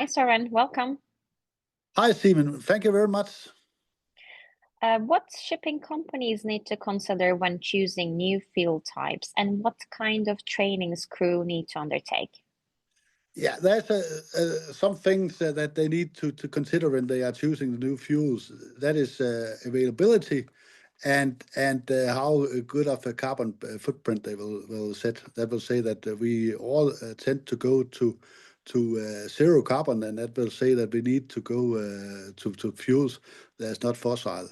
Hi, Søren. Welcome. Hi, Stephen. Thank you very much. What shipping companies need to consider when choosing new fuel types, and what kind of trainings crew need to undertake? Yeah, there's some things that they need to consider when they are choosing the new fuels. That is availability and how good of a carbon footprint they will set. That will say that we all tend to go to zero carbon, and that will say that we need to go to fuels that's not fossil.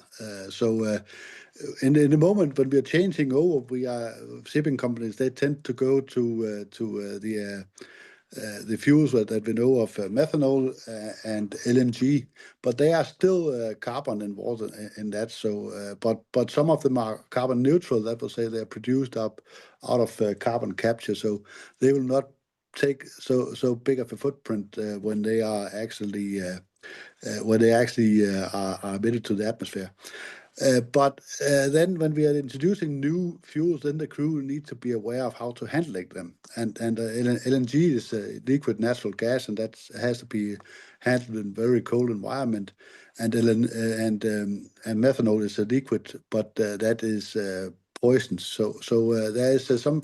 In the moment when we are changing over, we are shipping companies. They tend to go to the fuels that we know of, methanol and LNG, but they are still carbon involved in that. But some of them are carbon neutral. That will say they are produced out of carbon capture, so they will not take so big of a footprint when they are actually are emitted to the atmosphere. But then when we are introducing new fuels, then the crew need to be aware of how to handle them. And LNG is liquid natural gas, and that has to be handled in very cold environment. And methanol is a liquid, but that is poisonous. So there is some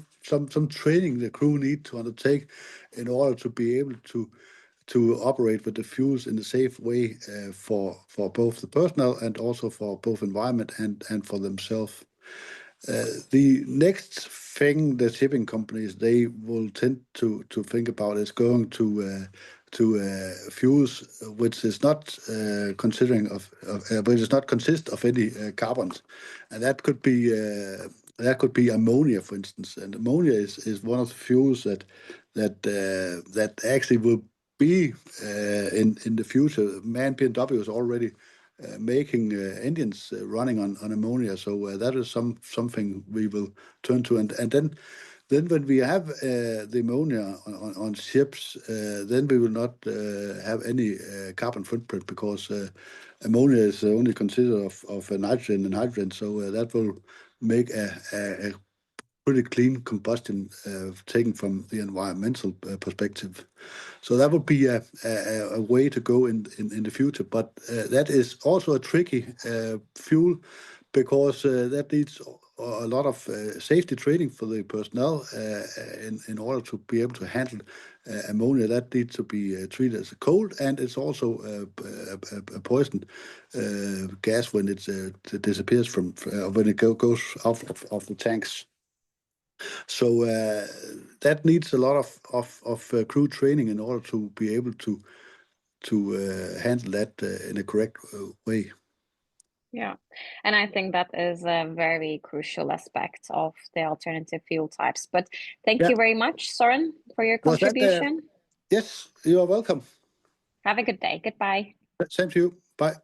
training the crew need to undertake in order to be able to operate with the fuels in a safe way for both the personnel and also for both environment and for themselves. The next thing the shipping companies they will tend to think about is going to fuels which is not which does not consist of any carbons, and that could be ammonia, for instance. And ammonia is one of the fuels that actually will be in the future. BMW is already making engines running on ammonia, so that is something we will turn to. And then when we have the ammonia on ships, then we will not have any carbon footprint, because ammonia is only considered of nitrogen and hydrogen, so that will make a pretty clean combustion taken from the environmental perspective. So that would be a way to go in the future. But that is also a tricky fuel, because that needs a lot of safety training for the personnel in order to be able to handle ammonia. That needs to be treated as a cold, and it's also a poison gas when it disappears from when it goes off of the tanks. So that needs a lot of crew training in order to be able to handle that in a correct way. Yeah, and I think that is a very crucial aspect of the alternative fuel types. But thank Yeah. you very much, Søren, for your Was that? contribution. Yes, you are welcome. Have a good day. Goodbye. Same to you. Bye.